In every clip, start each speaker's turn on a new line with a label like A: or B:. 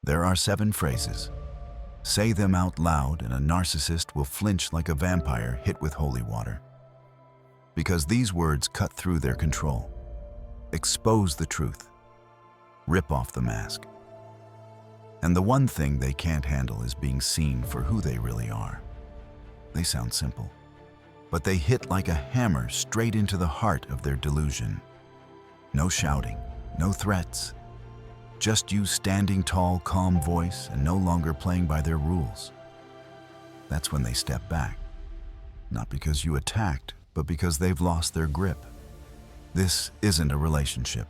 A: There are 7 phrases. Say them out loud and a narcissist will flinch like a vampire hit with holy water. Because these words cut through their control. Expose the truth. Rip off the mask. And the one thing they can't handle is being seen for who they really are. They sound simple, but they hit like a hammer straight into the heart of their delusion. No shouting, no threats. Just you standing tall, calm voice and no longer playing by their rules. That's when they step back. Not because you attacked, but because they've lost their grip. This isn't a relationship.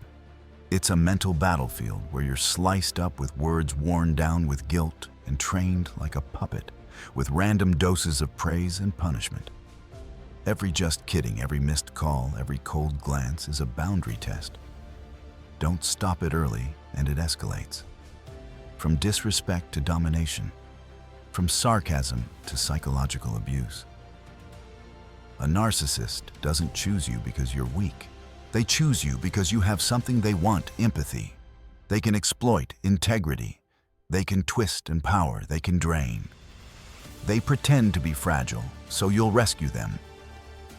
A: It's a mental battlefield where you're sliced up with words worn down with guilt and trained like a puppet, with random doses of praise and punishment. Every just kidding, every missed call, every cold glance is a boundary test. Don't stop it early and it escalates. From disrespect to domination, from sarcasm to psychological abuse. A narcissist doesn't choose you because you're weak. They choose you because you have something they want: empathy. They can exploit integrity. They can twist and power. They can drain. They pretend to be fragile, so you'll rescue them.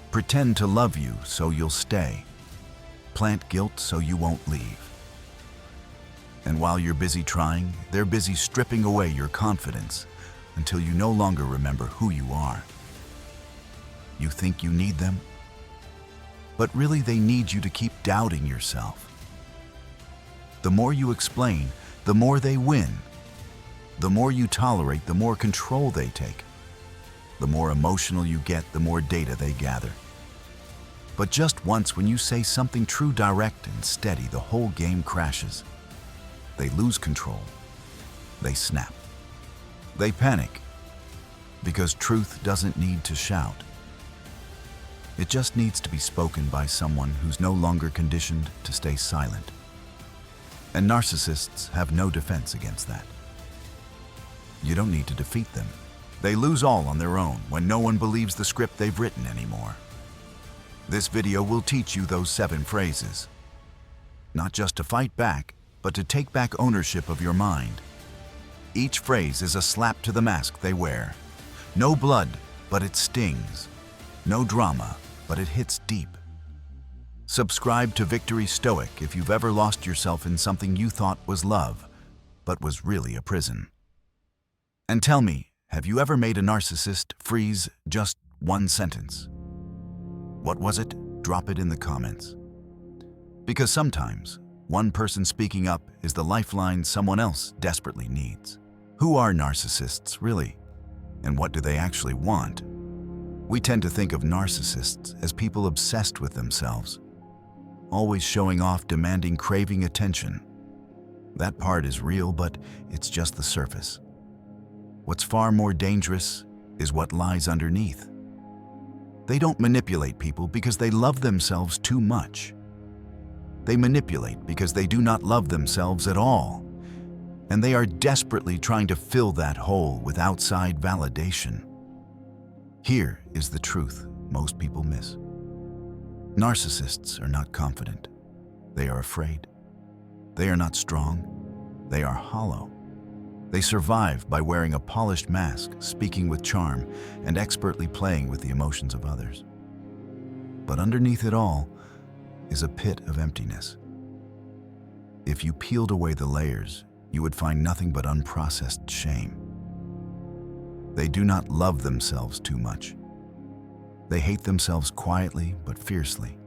A: Pretend to love you, so you'll stay. Plant guilt so you won't leave. And while you're busy trying, they're busy stripping away your confidence until you no longer remember who you are. You think you need them? But really they need you to keep doubting yourself. The more you explain, the more they win. The more you tolerate, the more control they take. The more emotional you get, the more data they gather. But just once, when you say something true, direct, and steady, the whole game crashes. They lose control. They snap. They panic. Because truth doesn't need to shout. It just needs to be spoken by someone who's no longer conditioned to stay silent. And narcissists have no defense against that. You don't need to defeat them. They lose all on their own when no one believes the script they've written anymore. This video will teach you those 7 phrases. Not just to fight back, but to take back ownership of your mind. Each phrase is a slap to the mask they wear. No blood, but it stings. No drama, but it hits deep. Subscribe to Victory Stoic if you've ever lost yourself in something you thought was love, but was really a prison. And tell me, have you ever made a narcissist freeze just one sentence? What was it? Drop it in the comments. Because sometimes, one person speaking up is the lifeline someone else desperately needs. Who are narcissists, really? And what do they actually want? We tend to think of narcissists as people obsessed with themselves, always showing off, demanding, craving attention. That part is real, but it's just the surface. What's far more dangerous is what lies underneath. They don't manipulate people because they love themselves too much. They manipulate because they do not love themselves at all, and they are desperately trying to fill that hole with outside validation. Here is the truth most people miss. Narcissists are not confident. They are afraid. They are not strong. They are hollow. They survive by wearing a polished mask, speaking with charm, and expertly playing with the emotions of others. But underneath it all is a pit of emptiness. If you peeled away the layers, you would find nothing but unprocessed shame. They do not love themselves too much. They hate themselves quietly but fiercely,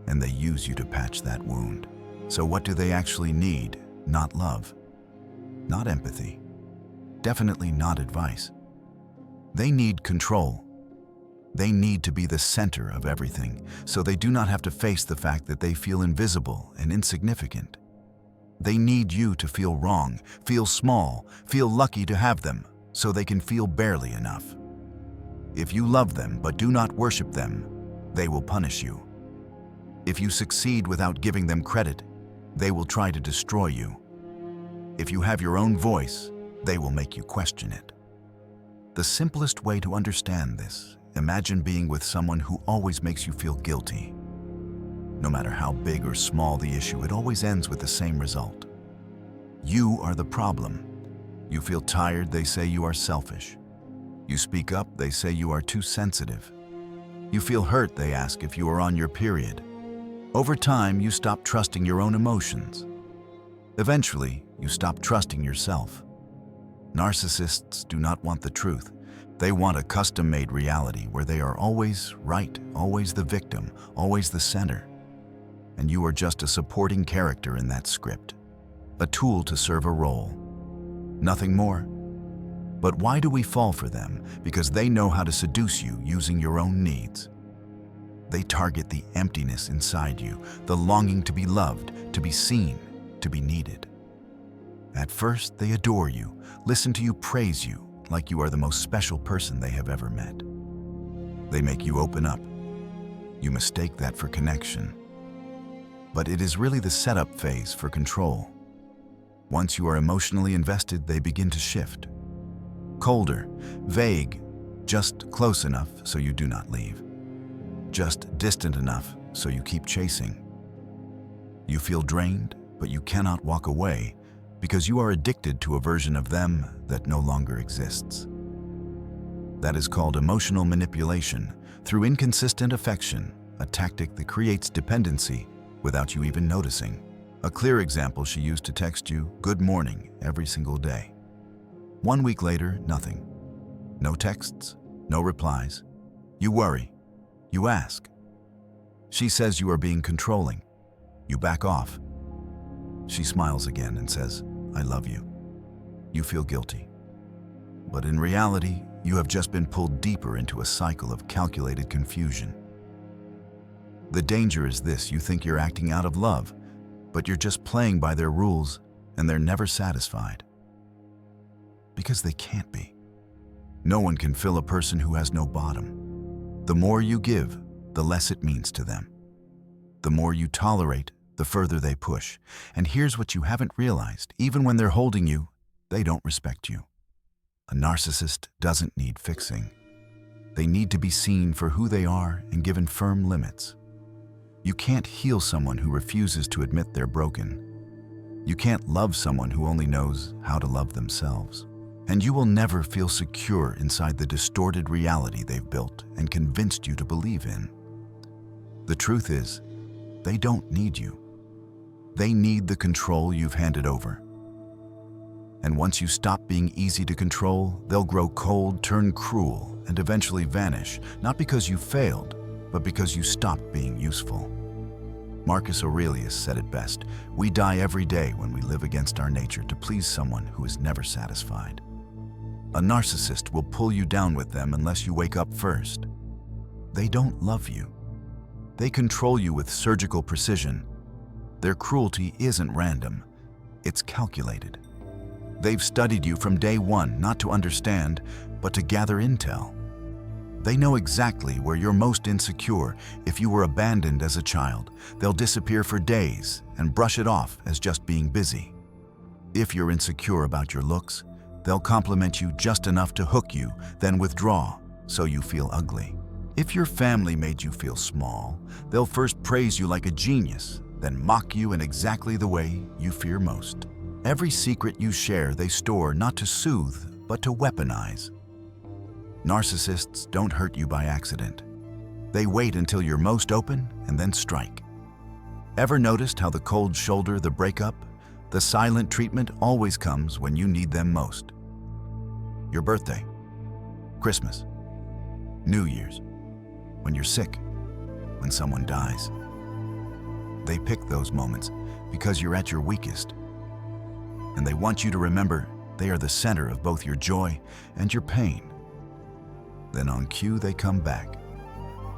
A: and they use you to patch that wound. So what do they actually need? Not love, not empathy, definitely not advice. They need control. They need to be the center of everything, so they do not have to face the fact that they feel invisible and insignificant. They need you to feel wrong, feel small, feel lucky to have them, so they can feel barely enough. If you love them but do not worship them, they will punish you. If you succeed without giving them credit, they will try to destroy you. If you have your own voice, they will make you question it. The simplest way to understand this: imagine being with someone who always makes you feel guilty. No matter how big or small the issue, it always ends with the same result. You are the problem, You feel tired, they say you are selfish. You speak up, they say you are too sensitive. You feel hurt, they ask if you are on your period. Over time, you stop trusting your own emotions. Eventually, you stop trusting yourself. Narcissists do not want the truth. They want a custom-made reality where they are always right, always the victim, always the center. And you are just a supporting character in that script, a tool to serve a role. Nothing more. But why do we fall for them? Because they know how to seduce you using your own needs. They target the emptiness inside you, the longing to be loved, to be seen, to be needed. At first, they adore you, listen to you, praise you, like you are the most special person they have ever met. They make you open up. You mistake that for connection. But it is really the setup phase for control. Once you are emotionally invested, they begin to shift. Colder, vague, just close enough so you do not leave. Just distant enough so you keep chasing. You feel drained, but you cannot walk away because you are addicted to a version of them that no longer exists. That is called emotional manipulation through inconsistent affection, a tactic that creates dependency without you even noticing. A clear example: she used to text you, "Good morning," every single day. 1 week later, nothing. No texts, no replies. You worry. You ask. She says you are being controlling. You back off. She smiles again and says, "I love you." You feel guilty. But in reality, you have just been pulled deeper into a cycle of calculated confusion. The danger is this: you think you're acting out of love, but you're just playing by their rules, and they're never satisfied. Because they can't be. No one can fill a person who has no bottom. The more you give, the less it means to them. The more you tolerate, the further they push. And here's what you haven't realized: even when they're holding you, they don't respect you. A narcissist doesn't need fixing. They need to be seen for who they are and given firm limits. You can't heal someone who refuses to admit they're broken. You can't love someone who only knows how to love themselves. And you will never feel secure inside the distorted reality they've built and convinced you to believe in. The truth is, they don't need you. They need the control you've handed over. And once you stop being easy to control, they'll grow cold, turn cruel, and eventually vanish, not because you failed, but because you stopped being useful. Marcus Aurelius said it best: "We die every day when we live against our nature to please someone who is never satisfied." A narcissist will pull you down with them unless you wake up first. They don't love you. They control you with surgical precision. Their cruelty isn't random, it's calculated. They've studied you from day one, not to understand, but to gather intel. They know exactly where you're most insecure. If you were abandoned as a child, they'll disappear for days and brush it off as just being busy. If you're insecure about your looks, they'll compliment you just enough to hook you, then withdraw, so you feel ugly. If your family made you feel small, they'll first praise you like a genius, then mock you in exactly the way you fear most. Every secret you share, they store not to soothe, but to weaponize. Narcissists don't hurt you by accident. They wait until you're most open and then strike. Ever noticed how the cold shoulder, the breakup, the silent treatment always comes when you need them most? Your birthday, Christmas, New Year's, when you're sick, when someone dies. They pick those moments because you're at your weakest. And they want you to remember they are the center of both your joy and your pain. Then on cue, they come back,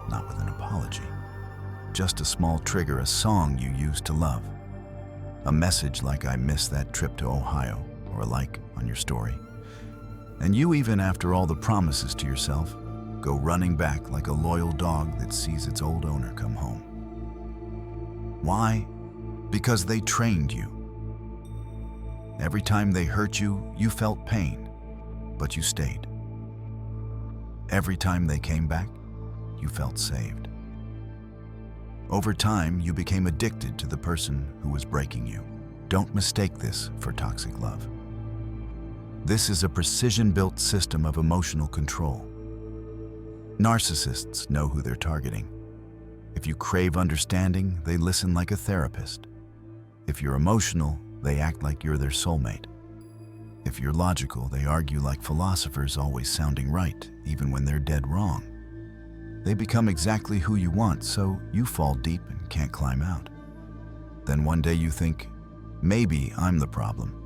A: not with an apology, just a small trigger, a song you used to love, a message like "I miss that trip to Ohio," or a like on your story. And you, even after all the promises to yourself, go running back like a loyal dog that sees its old owner come home. Why? Because they trained you. Every time they hurt you, you felt pain, but you stayed. Every time they came back, you felt saved. Over time, you became addicted to the person who was breaking you. Don't mistake this for toxic love. This is a precision-built system of emotional control. Narcissists know who they're targeting. If you crave understanding, they listen like a therapist. If you're emotional, they act like you're their soulmate. If you're logical, they argue like philosophers, always sounding right, even when they're dead wrong. They become exactly who you want, so you fall deep and can't climb out. Then one day you think, maybe I'm the problem.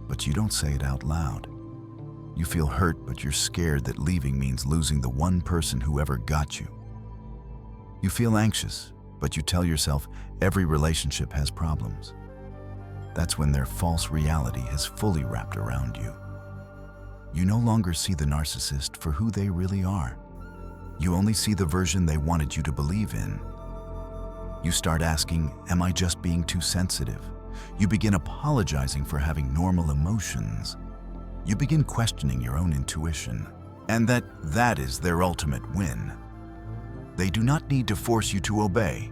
A: But you don't say it out loud. You feel hurt, but you're scared that leaving means losing the one person who ever got you. You feel anxious, but you tell yourself every relationship has problems. That's when their false reality has fully wrapped around you. You no longer see the narcissist for who they really are. You only see the version they wanted you to believe in. You start asking, am I just being too sensitive? You begin apologizing for having normal emotions. You begin questioning your own intuition, and that is their ultimate win. They do not need to force you to obey.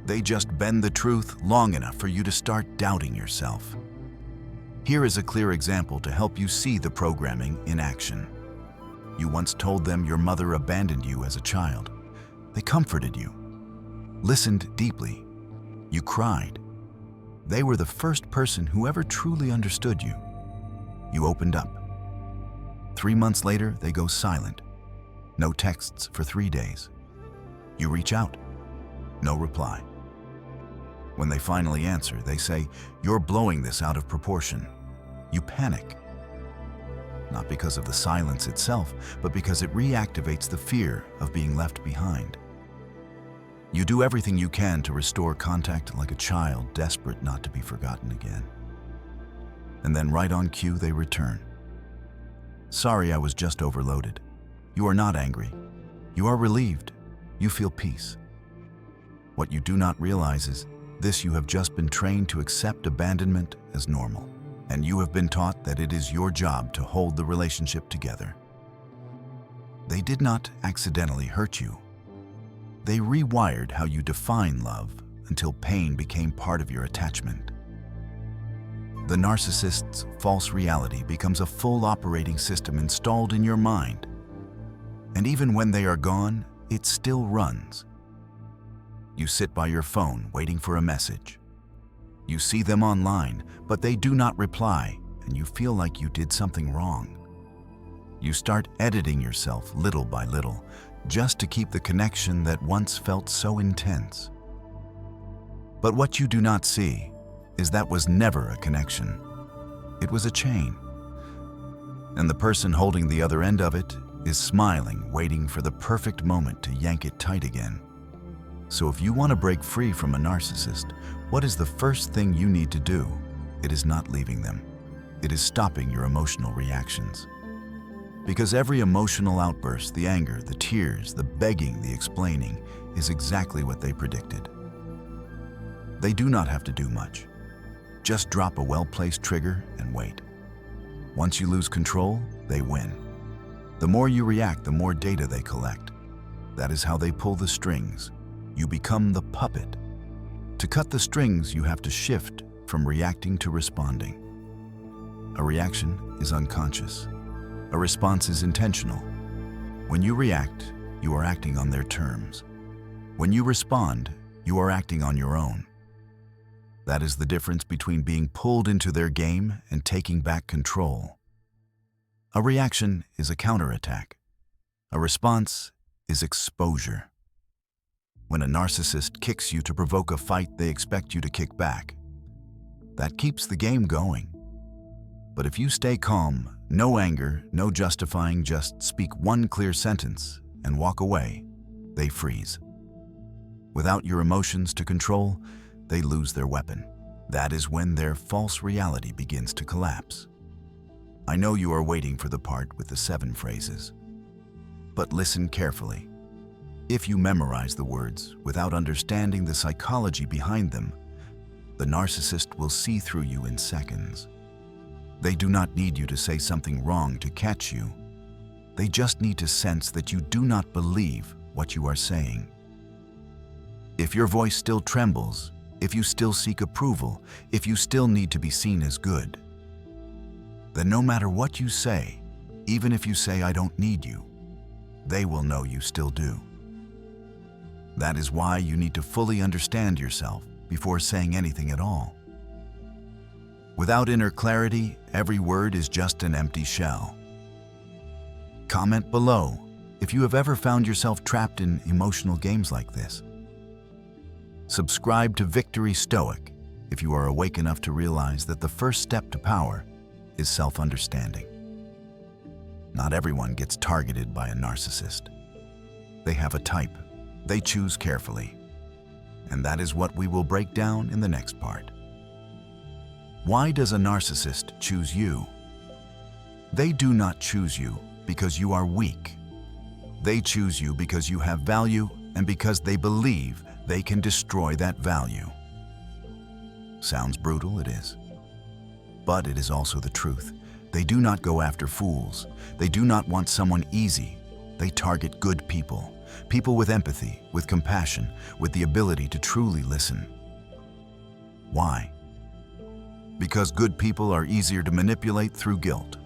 A: They just bend the truth long enough for you to start doubting yourself. Here is a clear example to help you see the programming in action. You once told them your mother abandoned you as a child. They comforted you, listened deeply. You cried. They were the first person who ever truly understood you. You opened up. 3 months later, they go silent. No texts for 3 days. You reach out. No reply. When they finally answer, they say, "You're blowing this out of proportion." You panic. Not because of the silence itself, but because it reactivates the fear of being left behind. You do everything you can to restore contact like a child desperate not to be forgotten again. And then right on cue, they return. "Sorry, I was just overloaded." You are not angry. You are relieved. You feel peace. What you do not realize is this: you have just been trained to accept abandonment as normal, and you have been taught that it is your job to hold the relationship together. They did not accidentally hurt you. They rewired how you define love until pain became part of your attachment. The narcissist's false reality becomes a full operating system installed in your mind. And even when they are gone, it still runs. You sit by your phone waiting for a message. You see them online, but they do not reply, and you feel like you did something wrong. You start editing yourself little by little, just to keep the connection that once felt so intense. But what you do not see is that was never a connection. It was a chain. And the person holding the other end of it is smiling, waiting for the perfect moment to yank it tight again. So if you want to break free from a narcissist, what is the first thing you need to do? It is not leaving them. It is stopping your emotional reactions. Because every emotional outburst, the anger, the tears, the begging, the explaining, is exactly what they predicted. They do not have to do much. Just drop a well-placed trigger and wait. Once you lose control, they win. The more you react, the more data they collect. That is how they pull the strings. You become the puppet. To cut the strings, you have to shift from reacting to responding. A reaction is unconscious. A response is intentional. When you react, you are acting on their terms. When you respond, you are acting on your own. That is the difference between being pulled into their game and taking back control. A reaction is a counterattack. A response is exposure. When a narcissist kicks you to provoke a fight, they expect you to kick back. That keeps the game going. But if you stay calm, no anger, no justifying, just speak one clear sentence and walk away, they freeze. Without your emotions to control, they lose their weapon. That is when their false reality begins to collapse. I know you are waiting for the part with the 7 phrases. But listen carefully. If you memorize the words without understanding the psychology behind them, the narcissist will see through you in seconds. They do not need you to say something wrong to catch you. They just need to sense that you do not believe what you are saying. If your voice still trembles, if you still seek approval, if you still need to be seen as good, then no matter what you say, even if you say I don't need you, they will know you still do. That is why you need to fully understand yourself before saying anything at all. Without inner clarity, every word is just an empty shell. Comment below if you have ever found yourself trapped in emotional games like this. Subscribe to Victory Stoic if you are awake enough to realize that the first step to power is self-understanding. Not everyone gets targeted by a narcissist. They have a type. They choose carefully. And that is what we will break down in the next part. Why does a narcissist choose you? They do not choose you because you are weak. They choose you because you have value and because they believe they can destroy that value. Sounds brutal, it is. But it is also the truth. They do not go after fools. They do not want someone easy. They target good people. People with empathy, with compassion, with the ability to truly listen. Why? Because good people are easier to manipulate through guilt.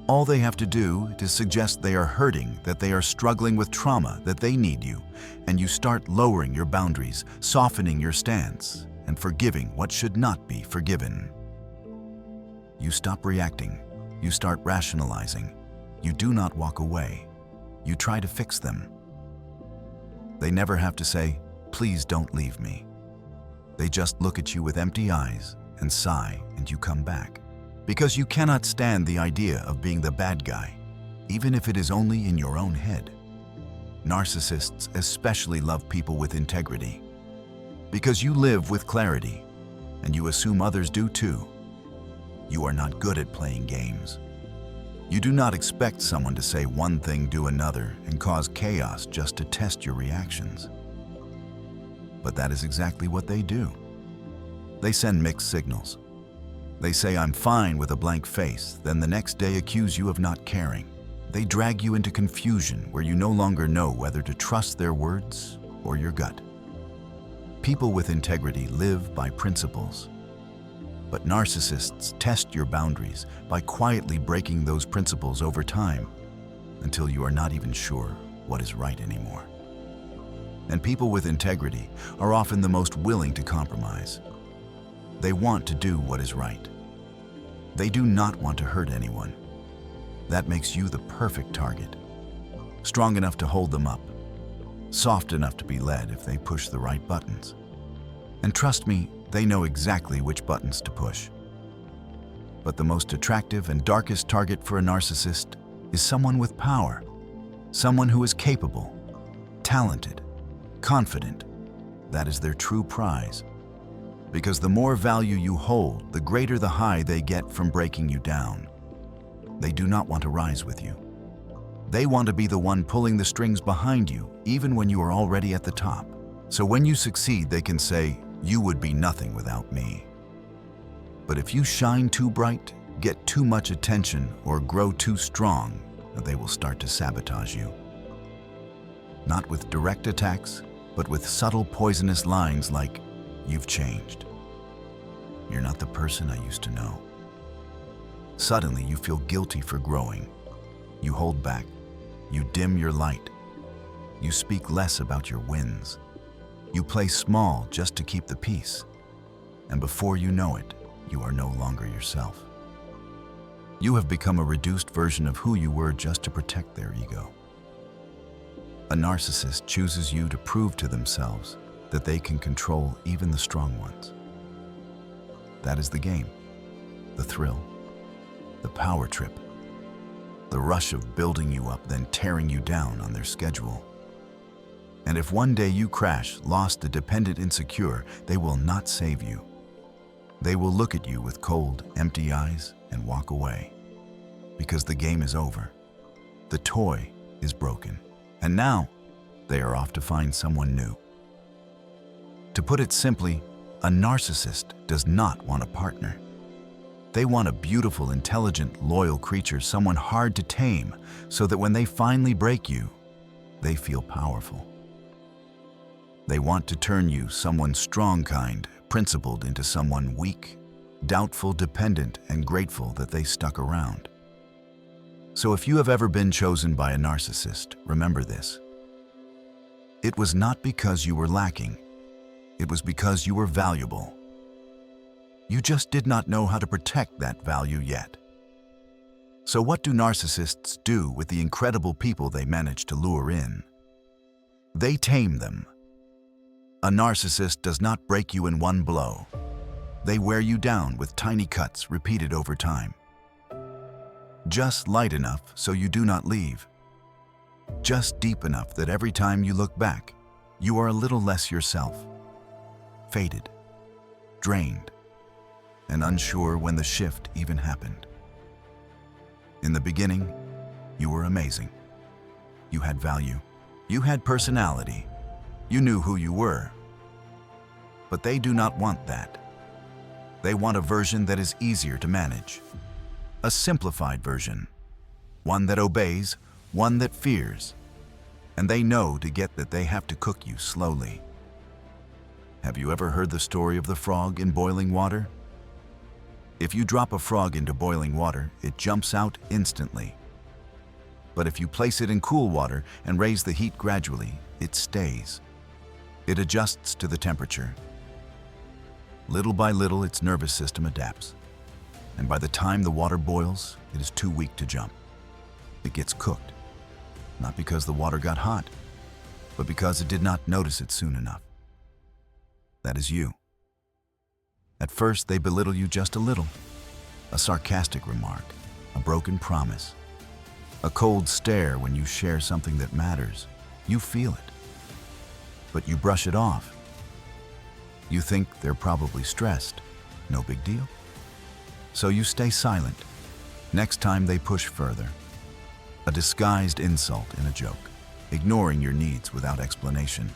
A: All they have to do is suggest they are hurting, that they are struggling with trauma, that they need you, and you start lowering your boundaries, softening your stance, and forgiving what should not be forgiven. You stop reacting. You start rationalizing. You do not walk away. You try to fix them. They never have to say, "Please don't leave me." They just look at you with empty eyes and sigh, and you come back. Because you cannot stand the idea of being the bad guy, even if it is only in your own head. Narcissists especially love people with integrity. Because you live with clarity, and you assume others do too. You are not good at playing games. You do not expect someone to say one thing, do another, and cause chaos just to test your reactions. But that is exactly what they do. They send mixed signals. They say, "I'm fine," with a blank face, then the next day accuse you of not caring. They drag you into confusion where you no longer know whether to trust their words or your gut. People with integrity live by principles. But narcissists test your boundaries by quietly breaking those principles over time until you are not even sure what is right anymore. And people with integrity are often the most willing to compromise. They want to do what is right. They do not want to hurt anyone. That makes you the perfect target. Strong enough to hold them up. Soft enough to be led if they push the right buttons. And trust me, they know exactly which buttons to push. But the most attractive and darkest target for a narcissist is someone with power. Someone who is capable, talented, confident. That is their true prize. Because the more value you hold, the greater the high they get from breaking you down. They do not want to rise with you. They want to be the one pulling the strings behind you, even when you are already at the top. So when you succeed, they can say, "You would be nothing without me." But if you shine too bright, get too much attention, or grow too strong, they will start to sabotage you. Not with direct attacks, but with subtle poisonous lines like, "You've changed. You're not the person I used to know." Suddenly, you feel guilty for growing. You hold back. You dim your light. You speak less about your wins. You play small just to keep the peace. And before you know it, you are no longer yourself. You have become a reduced version of who you were just to protect their ego. A narcissist chooses you to prove to themselves that they can control even the strong ones. That is the game, the thrill, the power trip, the rush of building you up, then tearing you down on their schedule. And if one day you crash, lost, dependent, insecure, they will not save you. They will look at you with cold, empty eyes and walk away. Because the game is over. The toy is broken. And now, they are off to find someone new. To put it simply, a narcissist does not want a partner. They want a beautiful, intelligent, loyal creature, someone hard to tame, so that when they finally break you, they feel powerful. They want to turn you, someone strong, kind, principled, into someone weak, doubtful, dependent, and grateful that they stuck around. So if you have ever been chosen by a narcissist, remember this. It was not because you were lacking. It was because you were valuable. You just did not know how to protect that value yet. So what do narcissists do with the incredible people they manage to lure in? They tame them. A narcissist does not break you in one blow. They wear you down with tiny cuts repeated over time. Just light enough so you do not leave. Just deep enough that every time you look back, you are a little less yourself. Faded, drained, and unsure when the shift even happened. In the beginning, you were amazing. You had value. You had personality. You knew who you were. But they do not want that. They want a version that is easier to manage. A simplified version. One that obeys, one that fears. And they know to get that they have to cook you slowly. Have you ever heard the story of the frog in boiling water? If you drop a frog into boiling water, it jumps out instantly. But if you place it in cool water and raise the heat gradually, it stays. It adjusts to the temperature. Little by little, its nervous system adapts. And by the time the water boils, it is too weak to jump. It gets cooked. Not because the water got hot, but because it did not notice it soon enough. That is you. At first, they belittle you just a little. A sarcastic remark, a broken promise, a cold stare when you share something that matters. You feel it, but you brush it off. You think they're probably stressed. No big deal. So you stay silent. Next time they push further. A disguised insult in a joke, ignoring your needs without explanation.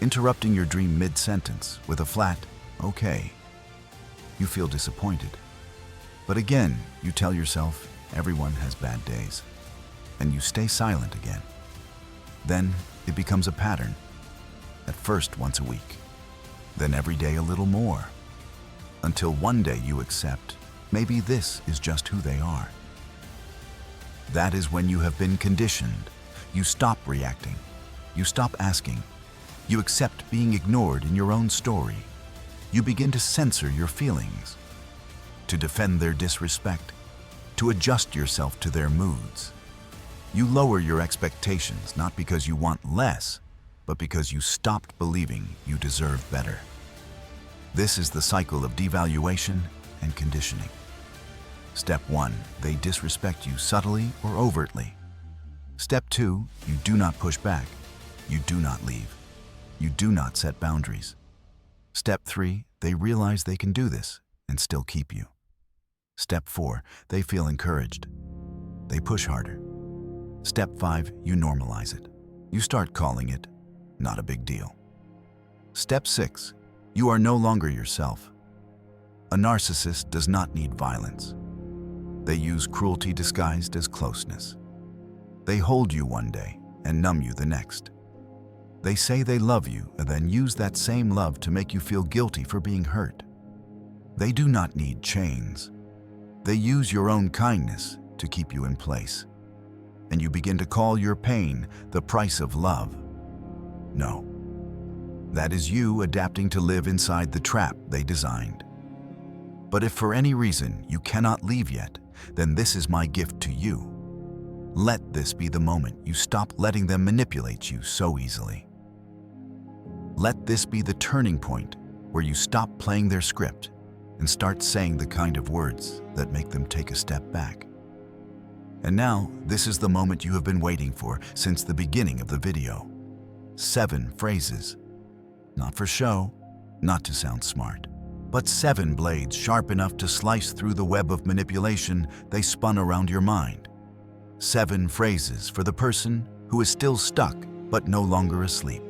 A: Interrupting your dream mid-sentence with a flat, okay. You feel disappointed. But again, you tell yourself everyone has bad days. And you stay silent again. Then it becomes a pattern. At first once a week. Then every day a little more. Until one day you accept, maybe this is just who they are. That is when you have been conditioned. You stop reacting. You stop asking. You accept being ignored in your own story. You begin to censor your feelings, to defend their disrespect, to adjust yourself to their moods. You lower your expectations not because you want less, but because you stopped believing you deserve better. This is the cycle of devaluation and conditioning. Step 1, they disrespect you subtly or overtly. Step 2, you do not push back. You do not leave. You do not set boundaries. Step 3, they realize they can do this and still keep you. Step 4, they feel encouraged. They push harder. Step 5, you normalize it. You start calling it not a big deal. Step 6, you are no longer yourself. A narcissist does not need violence. They use cruelty disguised as closeness. They hold you one day and numb you the next. They say they love you and then use that same love to make you feel guilty for being hurt. They do not need chains. They use your own kindness to keep you in place. And you begin to call your pain the price of love. No. That is you adapting to live inside the trap they designed. But if for any reason you cannot leave yet, then this is my gift to you. Let this be the moment you stop letting them manipulate you so easily. Let this be the turning point where you stop playing their script and start saying the kind of words that make them take a step back. And now, this is the moment you have been waiting for since the beginning of the video. 7 phrases. Not for show, not to sound smart, but 7 blades sharp enough to slice through the web of manipulation they spun around your mind. 7 phrases for the person who is still stuck but no longer asleep.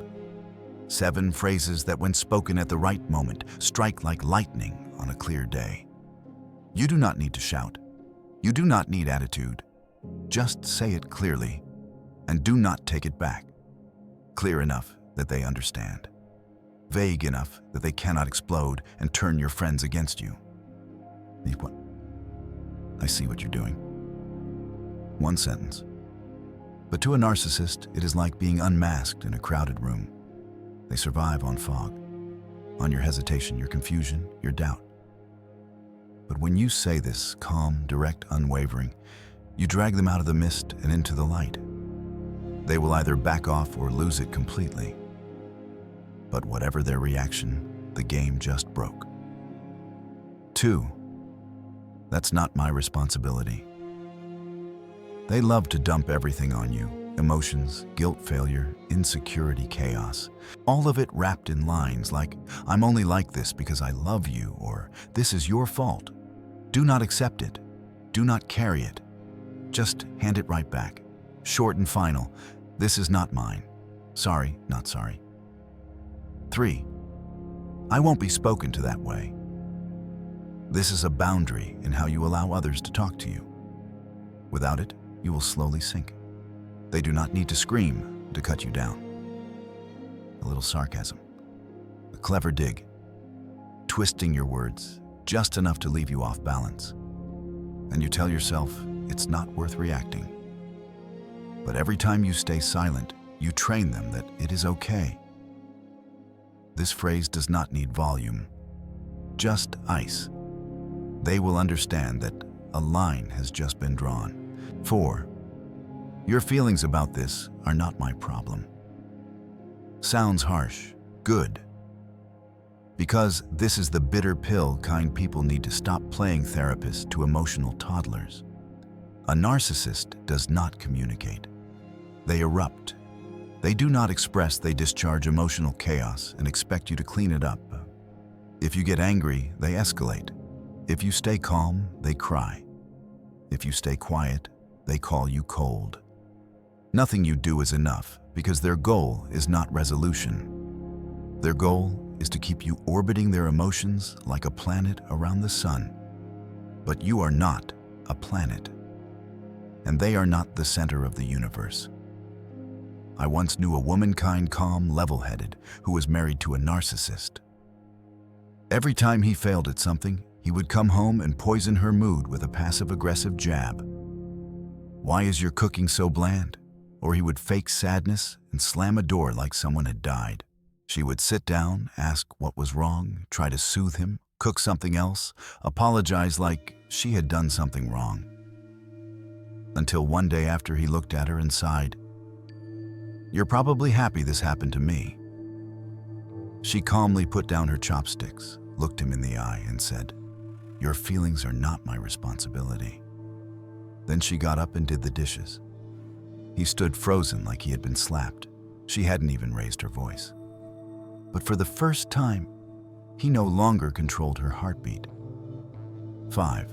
A: 7 phrases that, when spoken at the right moment, strike like lightning on a clear day. You do not need to shout. You do not need attitude. Just say it clearly, and do not take it back. Clear enough that they understand. Vague enough that they cannot explode and turn your friends against you. What? I see what you're doing. One sentence. But to a narcissist, it is like being unmasked in a crowded room. They survive on fog, on your hesitation, your confusion, your doubt. But when you say this, calm, direct, unwavering, you drag them out of the mist and into the light. They will either back off or lose it completely. But whatever their reaction, the game just broke. 2. That's not my responsibility. They love to dump everything on you. Emotions, guilt, failure, insecurity, chaos. All of it wrapped in lines like, I'm only like this because I love you, or this is your fault. Do not accept it. Do not carry it. Just hand it right back. Short and final. This is not mine. Sorry, not sorry. 3. I won't be spoken to that way. This is a boundary in how you allow others to talk to you. Without it, you will slowly sink. They do not need to scream to cut you down. A little sarcasm, a clever dig, twisting your words just enough to leave you off balance. And you tell yourself it's not worth reacting. But every time you stay silent, you train them that it is okay. This phrase does not need volume, just ice. They will understand that a line has just been drawn. 4. Your feelings about this are not my problem. Sounds harsh. Good. Because this is the bitter pill kind people need to stop playing therapist to emotional toddlers. A narcissist does not communicate. They erupt. They do not express, they discharge emotional chaos and expect you to clean it up. If you get angry, they escalate. If you stay calm, they cry. If you stay quiet, they call you cold. Nothing you do is enough because their goal is not resolution. Their goal is to keep you orbiting their emotions like a planet around the sun. But you are not a planet, and they are not the center of the universe. I once knew a womankind, calm, level-headed, who was married to a narcissist. Every time he failed at something, he would come home and poison her mood with a passive-aggressive jab. Why is your cooking so bland? Or he would fake sadness and slam a door like someone had died. She would sit down, ask what was wrong, try to soothe him, cook something else, apologize like she had done something wrong. Until one day after he looked at her and sighed, "You're probably happy this happened to me." She calmly put down her chopsticks, looked him in the eye and said, "Your feelings are not my responsibility." Then she got up and did the dishes. He stood frozen like he had been slapped. She hadn't even raised her voice. But for the first time, he no longer controlled her heartbeat. 5.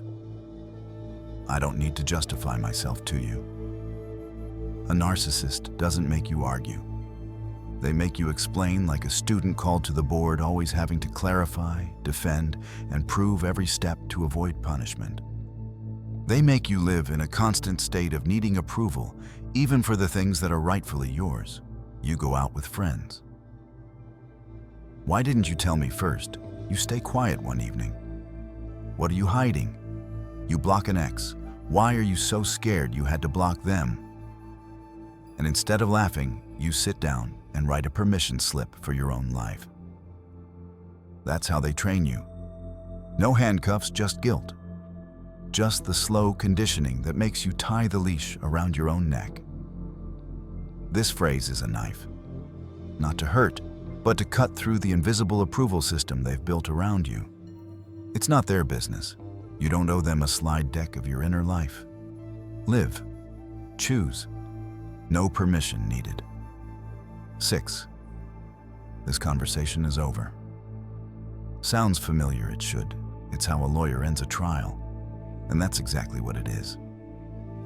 A: I don't need to justify myself to you. A narcissist doesn't make you argue. They make you explain like a student called to the board, always having to clarify, defend, and prove every step to avoid punishment. They make you live in a constant state of needing approval, even for the things that are rightfully yours. You go out with friends. Why didn't you tell me first? You stay quiet one evening. What are you hiding? You block an ex. Why are you so scared you had to block them? And instead of laughing, you sit down and write a permission slip for your own life. That's how they train you. No handcuffs, just guilt. Just the slow conditioning that makes you tie the leash around your own neck. This phrase is a knife. Not to hurt, but to cut through the invisible approval system they've built around you. It's not their business. You don't owe them a slide deck of your inner life. Live. Choose. No permission needed. 6. This conversation is over. Sounds familiar, it should. It's how a lawyer ends a trial. And that's exactly what it is.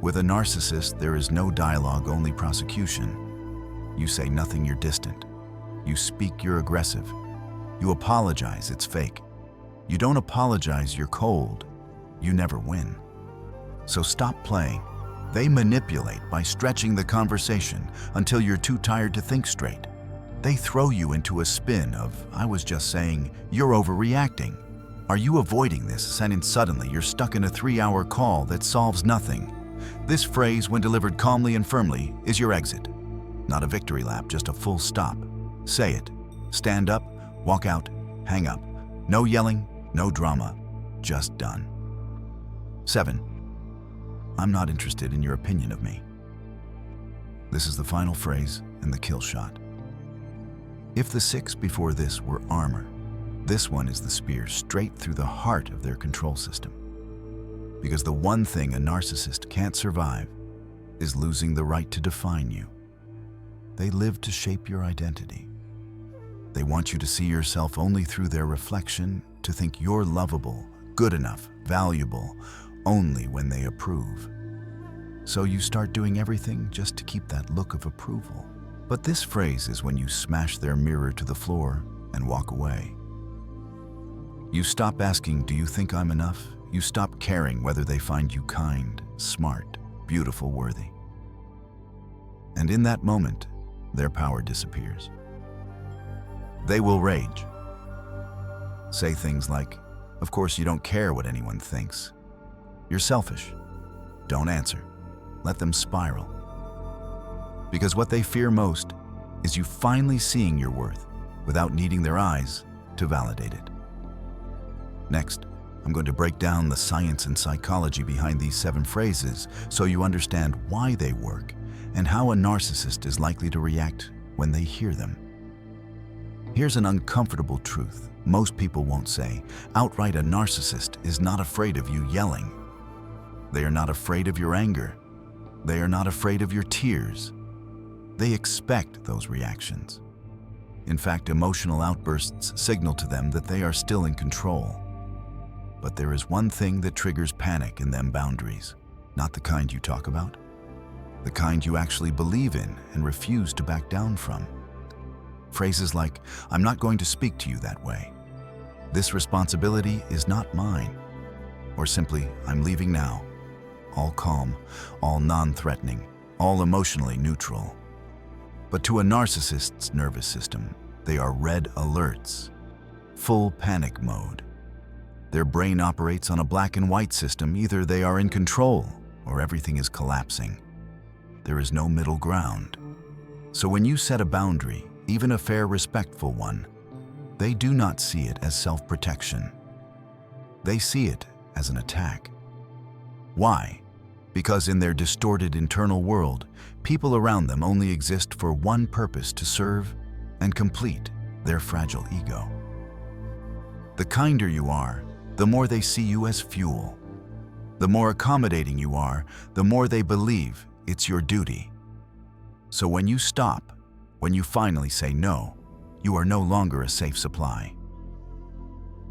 A: With a narcissist, there is no dialogue, only prosecution. You say nothing, you're distant. You speak, you're aggressive. You apologize, it's fake. You don't apologize, you're cold. You never win. So stop playing. They manipulate by stretching the conversation until you're too tired to think straight. They throw you into a spin of, "I was just saying, you're overreacting." Are you avoiding this, and then suddenly you're stuck in a 3-hour call that solves nothing? This phrase, when delivered calmly and firmly, is your exit. Not a victory lap, just a full stop. Say it. Stand up, walk out, hang up. No yelling, no drama, just done. 7. I'm not interested in your opinion of me. This is the final phrase and the kill shot. If the 6 before this were armor, this one is the spear straight through the heart of their control system. Because the one thing a narcissist can't survive is losing the right to define you. They live to shape your identity. They want you to see yourself only through their reflection, to think you're lovable, good enough, valuable, only when they approve. So you start doing everything just to keep that look of approval. But this phrase is when you smash their mirror to the floor and walk away. You stop asking, do you think I'm enough? You stop caring whether they find you kind, smart, beautiful, worthy. And in that moment, their power disappears. They will rage. Say things like, of course you don't care what anyone thinks. You're selfish. Don't answer. Let them spiral. Because what they fear most is you finally seeing your worth without needing their eyes to validate it. Next, I'm going to break down the science and psychology behind these 7 phrases so you understand why they work and how a narcissist is likely to react when they hear them. Here's an uncomfortable truth most people won't say. Outright, a narcissist is not afraid of you yelling. They are not afraid of your anger. They are not afraid of your tears. They expect those reactions. In fact, emotional outbursts signal to them that they are still in control. But there is one thing that triggers panic in them: boundaries. Not the kind you talk about, the kind you actually believe in and refuse to back down from. Phrases like, I'm not going to speak to you that way. This responsibility is not mine. Or simply, I'm leaving now. All calm, all non-threatening, all emotionally neutral. But to a narcissist's nervous system, they are red alerts, full panic mode. Their brain operates on a black and white system. Either they are in control or everything is collapsing. There is no middle ground. So when you set a boundary, even a fair, respectful one, they do not see it as self-protection. They see it as an attack. Why? Because in their distorted internal world, people around them only exist for one purpose: to serve and complete their fragile ego. The kinder you are, the more they see you as fuel. The more accommodating you are, the more they believe it's your duty. So when you stop, when you finally say no, you are no longer a safe supply.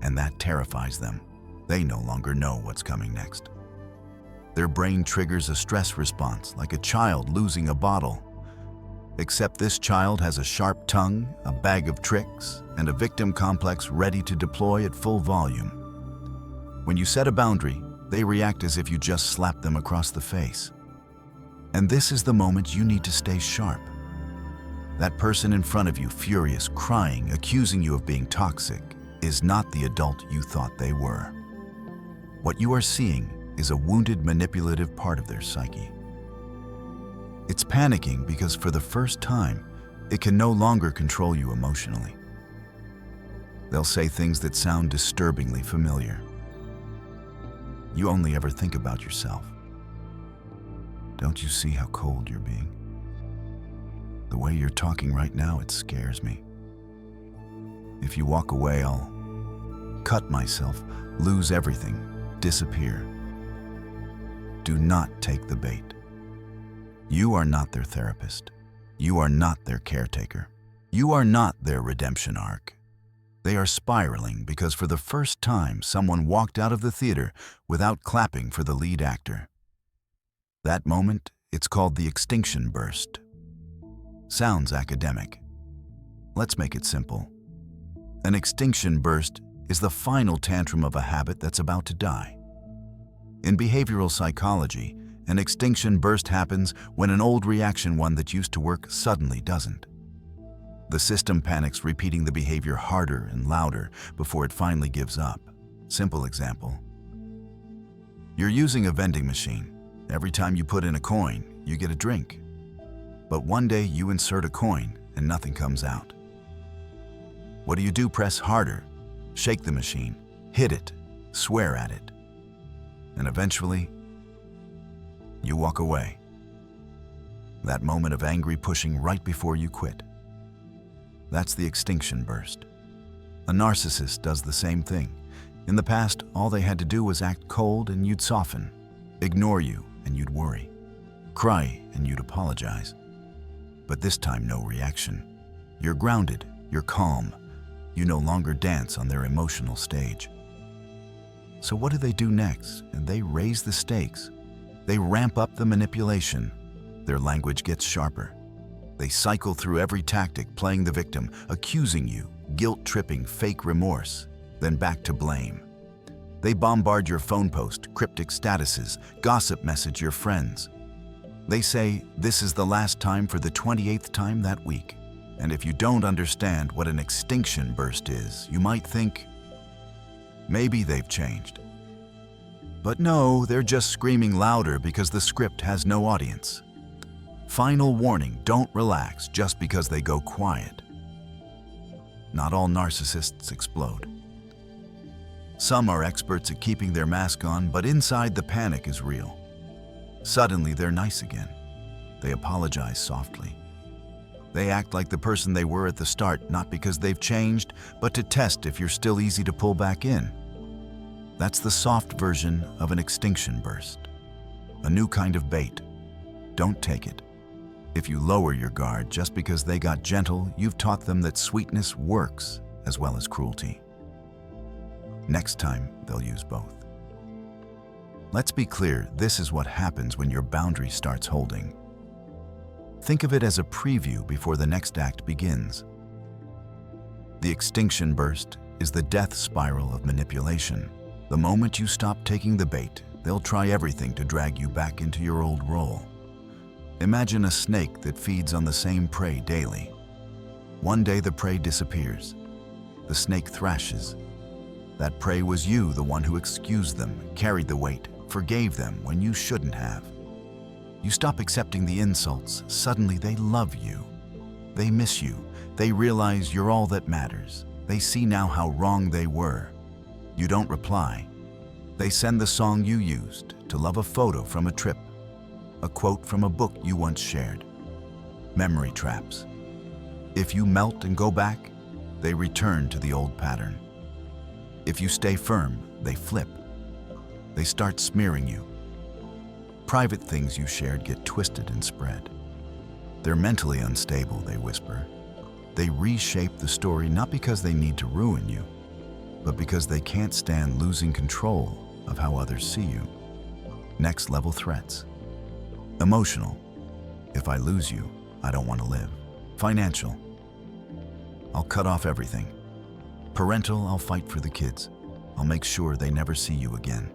A: And that terrifies them. They no longer know what's coming next. Their brain triggers a stress response like a child losing a bottle. Except this child has a sharp tongue, a bag of tricks, and a victim complex ready to deploy at full volume. When you set a boundary, they react as if you just slapped them across the face. And this is the moment you need to stay sharp. That person in front of you, furious, crying, accusing you of being toxic, is not the adult you thought they were. What you are seeing is a wounded, manipulative part of their psyche. It's panicking because for the first time, it can no longer control you emotionally. They'll say things that sound disturbingly familiar. You only ever think about yourself. Don't you see how cold you're being? The way you're talking right now, it scares me. If you walk away, I'll cut myself, lose everything, disappear. Do not take the bait. You are not their therapist. You are not their caretaker. You are not their redemption arc. They are spiraling because for the first time, someone walked out of the theater without clapping for the lead actor. That moment, it's called the extinction burst. Sounds academic. Let's make it simple. An extinction burst is the final tantrum of a habit that's about to die. In behavioral psychology, an extinction burst happens when an old reaction, one that used to work, suddenly doesn't. The system panics, repeating the behavior harder and louder before it finally gives up. Simple example. You're using a vending machine. Every time you put in a coin, you get a drink. But one day you insert a coin and nothing comes out. What do? Press harder, shake the machine, hit it, swear at it. And eventually, you walk away. That moment of angry pushing right before you quit. That's the extinction burst. A narcissist does the same thing. In the past, all they had to do was act cold and you'd soften, ignore you and you'd worry, cry and you'd apologize. But this time, no reaction. You're grounded, you're calm. You no longer dance on their emotional stage. So what do they do next? And they raise the stakes. They ramp up the manipulation. Their language gets sharper. They cycle through every tactic, playing the victim, accusing you, guilt-tripping, fake remorse, then back to blame. They bombard your phone post, cryptic statuses, gossip message your friends. They say, this is the last time for the 28th time that week. And if you don't understand what an extinction burst is, you might think, maybe they've changed. But no, they're just screaming louder because the script has no audience. Final warning, don't relax just because they go quiet. Not all narcissists explode. Some are experts at keeping their mask on, but inside the panic is real. Suddenly they're nice again. They apologize softly. They act like the person they were at the start, not because they've changed, but to test if you're still easy to pull back in. That's the soft version of an extinction burst. A new kind of bait. Don't take it. If you lower your guard just because they got gentle, you've taught them that sweetness works as well as cruelty. Next time, they'll use both. Let's be clear, this is what happens when your boundary starts holding. Think of it as a preview before the next act begins. The extinction burst is the death spiral of manipulation. The moment you stop taking the bait, they'll try everything to drag you back into your old role. Imagine a snake that feeds on the same prey daily. One day the prey disappears. The snake thrashes. That prey was you, the one who excused them, carried the weight, forgave them when you shouldn't have. You stop accepting the insults. Suddenly they love you. They miss you. They realize you're all that matters. They see now how wrong they were. You don't reply. They send the song you used, to love a photo from a trip, a quote from a book you once shared. Memory traps. If you melt and go back, they return to the old pattern. If you stay firm, they flip. They start smearing you. Private things you shared get twisted and spread. They're mentally unstable, they whisper. They reshape the story not because they need to ruin you, but because they can't stand losing control of how others see you. Next level threats. Emotional. If I lose you, I don't want to live. Financial. I'll cut off everything. Parental, I'll fight for the kids. I'll make sure they never see you again.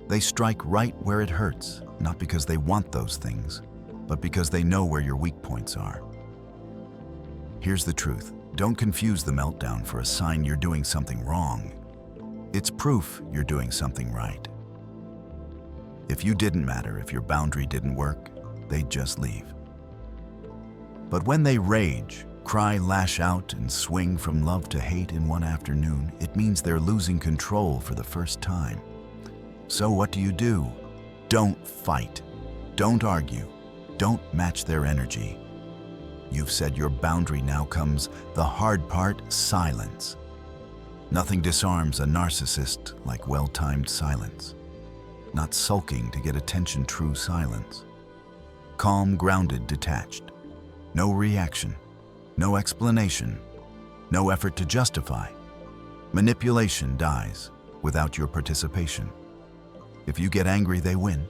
A: They strike right where it hurts, not because they want those things, but because they know where your weak points are. Here's the truth. Don't confuse the meltdown for a sign you're doing something wrong. It's proof you're doing something right. If you didn't matter, if your boundary didn't work, they'd just leave. But when they rage, cry, lash out, and swing from love to hate in one afternoon, it means they're losing control for the first time. So what do? Don't fight. Don't argue. Don't match their energy. You've set your boundary. Now comes the hard part: silence. Nothing disarms a narcissist like well-timed silence. Not sulking to get attention, true silence. Calm, grounded, detached. No reaction, no explanation, no effort to justify. Manipulation dies without your participation. If you get angry, they win.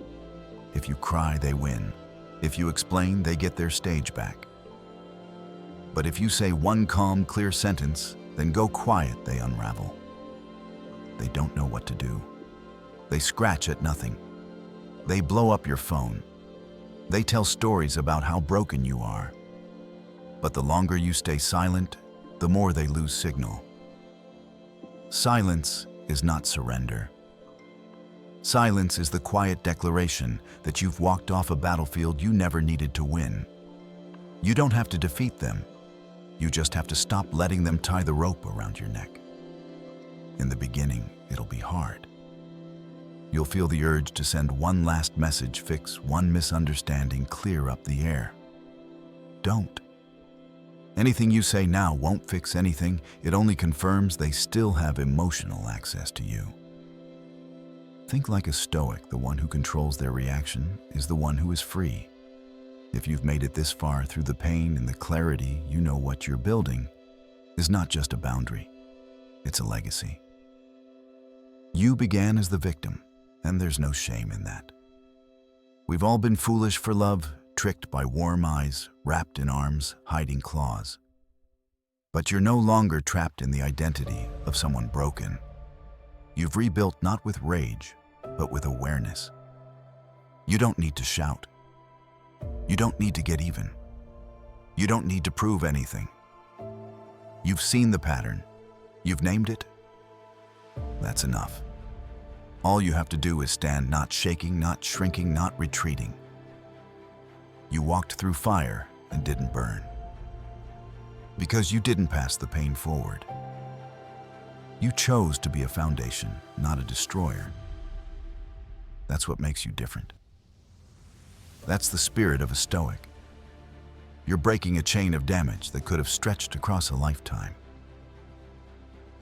A: If you cry, they win. If you explain, they get their stage back. But if you say one calm, clear sentence, then go quiet, they unravel. They don't know what to do. They scratch at nothing. They blow up your phone. They tell stories about how broken you are. But the longer you stay silent, the more they lose signal. Silence is not surrender. Silence is the quiet declaration that you've walked off a battlefield you never needed to win. You don't have to defeat them. You just have to stop letting them tie the rope around your neck. In the beginning, it'll be hard. You'll feel the urge to send one last message, fix one misunderstanding, clear up the air. Don't. Anything you say now won't fix anything. It only confirms they still have emotional access to you. Think like a Stoic. The one who controls their reaction is the one who is free. If you've made it this far through the pain and the clarity, you know what you're building is not just a boundary, it's a legacy. You began as the victim, and there's no shame in that. We've all been foolish for love, tricked by warm eyes, wrapped in arms, hiding claws. But you're no longer trapped in the identity of someone broken. You've rebuilt not with rage, but with awareness. You don't need to shout. You don't need to get even. You don't need to prove anything. You've seen the pattern. You've named it. That's enough. All you have to do is stand, not shaking, not shrinking, not retreating. You walked through fire and didn't burn. Because you didn't pass the pain forward. You chose to be a foundation, not a destroyer. That's what makes you different. That's the spirit of a Stoic. You're breaking a chain of damage that could have stretched across a lifetime.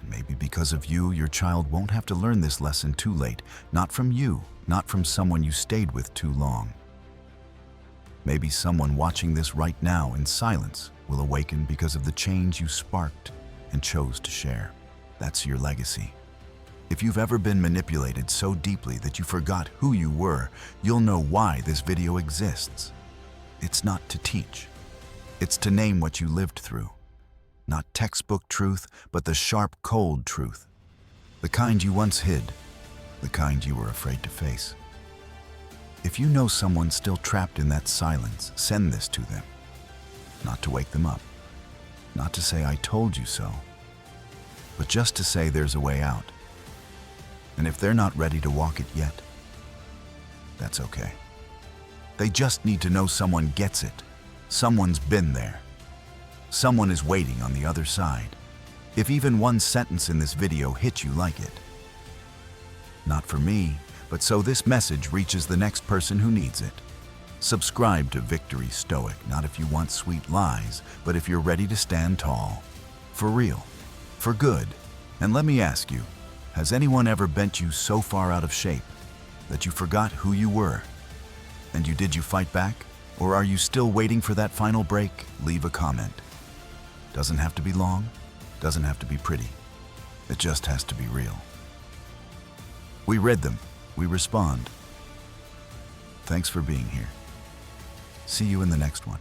A: And maybe because of you, your child won't have to learn this lesson too late. Not from you, not from someone you stayed with too long. Maybe someone watching this right now in silence will awaken because of the change you sparked and chose to share. That's your legacy. If you've ever been manipulated so deeply that you forgot who you were, you'll know why this video exists. It's not to teach. It's to name what you lived through. Not textbook truth, but the sharp, cold truth. The kind you once hid, the kind you were afraid to face. If you know someone still trapped in that silence, send this to them. Not to wake them up. Not to say, "I told you so." But just to say there's a way out. And if they're not ready to walk it yet, that's okay. They just need to know someone gets it. Someone's been there. Someone is waiting on the other side. If even one sentence in this video hit you like it. Not for me, but so this message reaches the next person who needs it. Subscribe to Victory Stoic, not if you want sweet lies, but if you're ready to stand tall. For real. For good. And let me ask you, has anyone ever bent you so far out of shape that you forgot who you were? And did you fight back? Or are you still waiting for that final break? Leave a comment. Doesn't have to be long, doesn't have to be pretty. It just has to be real. We read them, we respond. Thanks for being here. See you in the next one.